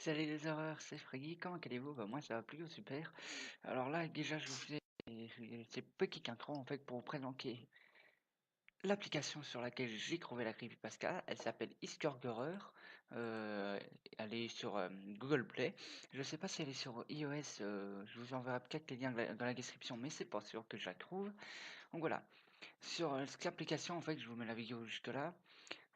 Salut les horreurs, c'est Friggy, comment allez-vous? Moi ça va plutôt super. Alors là déjà je vous fais ces petits intro en fait pour vous présenter l'application sur laquelle j'ai trouvé la creepypasta. Elle s'appelle Iskorgerer. Euh, Elle est sur Google Play. Je sais pas si elle est sur iOS, je vous enverrai peut-être les liens dans la description, mais c'est pas sûr que je la trouve. Donc voilà, sur cette application en fait je vous mets la vidéo juste là.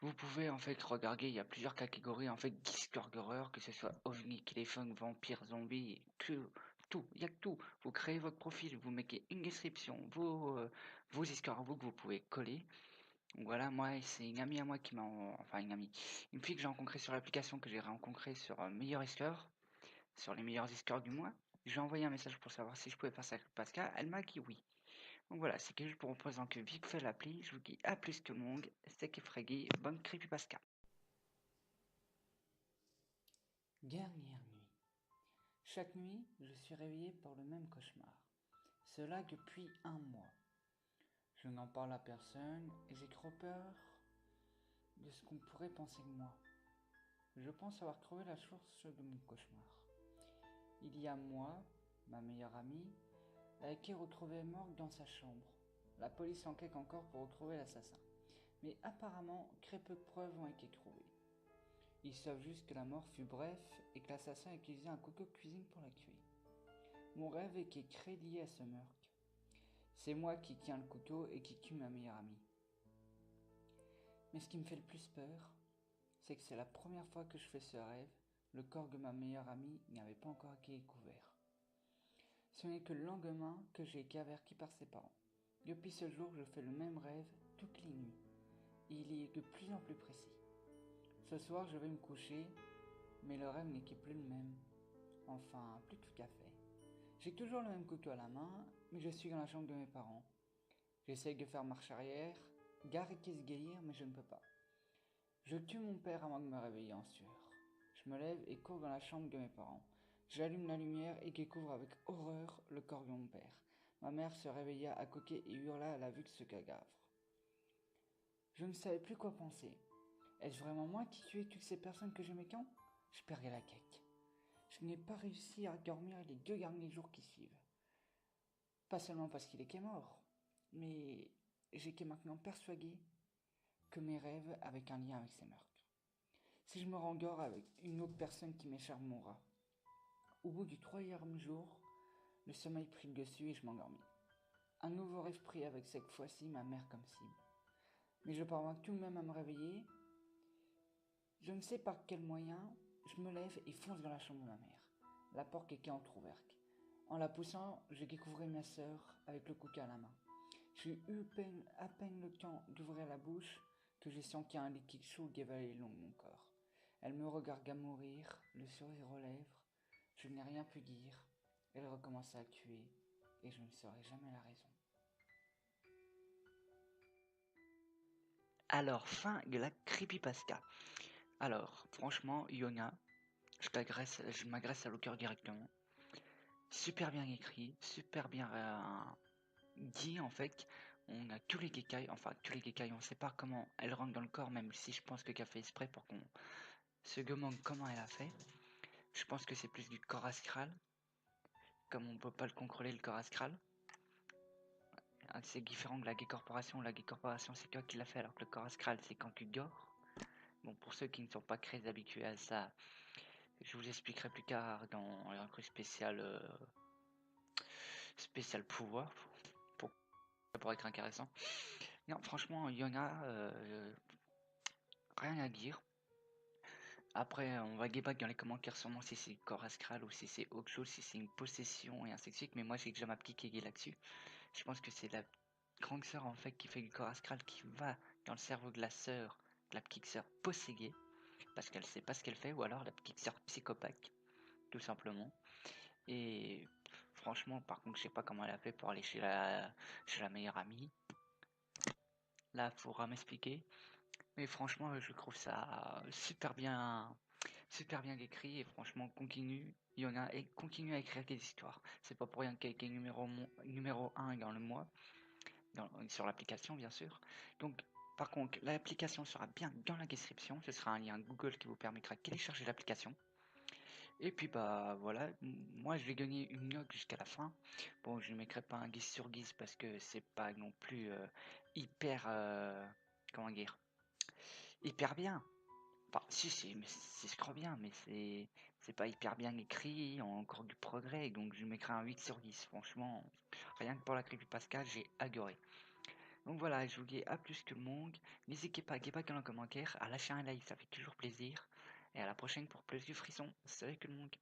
Vous pouvez en fait regarder, il y a plusieurs catégories en fait d'Iskorgerer, que ce soit OVNI, téléphone, vampire, zombie, tout, il y a que tout. Vous créez votre profil, vous mettez une description, vos histoires que vous pouvez coller. Donc voilà, moi c'est une amie à moi qui enfin une amie, une fille que j'ai rencontrée sur l'application, que j'ai rencontrée sur Meilleur Hisker, sur les meilleurs histoires du mois. J'ai envoyé un message pour savoir si je pouvais faire ça avec Pascal, elle m'a dit oui. Donc voilà, c'est que juste pour vous présenter vite fait l'appli, je vous dis à plus tout le monde, c'était Freggy, bonne creepypasta. Dernière nuit. Chaque nuit, je suis réveillé par le même cauchemar. Cela depuis un mois. Je n'en parle à personne et j'ai trop peur de ce qu'on pourrait penser de moi. Je pense avoir trouvé la source de mon cauchemar. Il y a moi, ma meilleure amie, a été retrouvée morte dans sa chambre. La police enquête encore pour retrouver l'assassin. Mais apparemment, très peu de preuves ont été trouvées. Ils savent juste que la mort fut bref et que l'assassin a utilisé un couteau de cuisine pour la tuer. Mon rêve est qui est très lié à ce meurtre. C'est moi qui tiens le couteau et qui tue ma meilleure amie. Mais ce qui me fait le plus peur, c'est que c'est la première fois que je fais ce rêve, le corps de ma meilleure amie n'avait pas encore été découvert. Ce n'est que le lendemain que j'ai été averti par ses parents. Depuis ce jour, je fais le même rêve toutes les nuits. Et il est de plus en plus précis. Ce soir, je vais me coucher, mais le rêve n'est plus le même. Enfin, plus tout à fait. J'ai toujours le même couteau à la main, mais je suis dans la chambre de mes parents. J'essaye de faire marche arrière, d'arrêter se guérir, mais je ne peux pas. Je tue mon père avant de me réveiller en sueur. Je me lève et cours dans la chambre de mes parents. J'allume la lumière et découvre avec horreur le corps de mon père. Ma mère se réveilla à côté et hurla à la vue de ce cadavre. Je ne savais plus quoi penser. Est-ce vraiment moi qui tuais toutes ces personnes que j'aimais tant? Je perdais la tête. Je n'ai pas réussi à dormir les 2 derniers jours qui suivent. Pas seulement parce qu'il était mort, mais j'étais maintenant persuadé que mes rêves avaient un lien avec ces meurtres. Si je me rendors avec une autre personne qui m'écharpe mon rat. Au bout du 3e jour, le sommeil prit le dessus et je m'endormis. Un nouveau rêve pris avec cette fois-ci ma mère comme cible. Mais je parviens tout de même à me réveiller. Je ne sais par quel moyen, je me lève et fonce dans la chambre de ma mère. La porte était entrouverte. En la poussant, je découvrais ma sœur avec le couteau à la main. J'ai eu à peine le temps d'ouvrir la bouche que j'ai senti un liquide chaud dévaler le long de mon corps. Elle me regarda mourir, le sourire aux lèvres. Je n'ai rien pu dire. Elle recommença à tuer et je ne saurai jamais la raison. Alors, fin de la creepypasta. Alors, franchement, Yona, je m'agresse à l'auteur directement. Super bien écrit, super bien dit en fait. On a tous les détails, enfin tous les détails, on sait pas comment elle rentre dans le corps, même si je pense que qu'elle a fait exprès pour qu'on se demande comment elle a fait. Je pense que c'est plus du corps astral, comme on peut pas le contrôler le corps astral. C'est différent de la décorporation. La décorporation, c'est toi qui l'a fait, alors que le corps astral, c'est quand tu dors. Bon, pour ceux qui ne sont pas très habitués à ça, je vous expliquerai plus tard dans un truc spécial pouvoir, pour, pour être intéressant. Non, franchement, Yona, rien à dire. Après, on va débattre dans les commentaires sûrement si c'est corps astral ou si c'est autre chose, si c'est une possession et ainsi de suite. Mais moi, j'ai déjà ma petite aiguille là-dessus. Je pense que c'est la grande sœur en fait qui fait du corps astral qui va dans le cerveau de la sœur, de la petite sœur possédée, parce qu'elle sait pas ce qu'elle fait, ou alors la petite sœur psychopathe, tout simplement. Et franchement, par contre, je sais pas comment elle a fait pour aller chez la meilleure amie. Là, faudra m'expliquer. Mais franchement, je trouve ça super bien écrit et franchement, continue. Il y en a et continue à écrire des histoires. C'est pas pour rien qu'elle est numéro 1 dans le mois, sur l'application bien sûr. Donc, par contre, l'application sera bien dans la description. Ce sera un lien Google qui vous permettra de télécharger l'application. Et puis bah voilà, moi je vais gagner une note jusqu'à la fin. Bon, je ne mettrai pas un 10 sur 10 parce que c'est pas non plus hyper, comment dire, hyper bien. Enfin, si, c'est je crois bien, mais c'est pas hyper bien écrit, encore du progrès, donc je mettrai un 8 sur 10. Franchement, rien que pour la creepypasta, j'ai adoré. Donc voilà, je vous dis à plus tout le monde. N'hésitez pas dans les commentaires, à lâcher un like, ça fait toujours plaisir. Et à la prochaine pour plus du frisson. Salut tout le monde.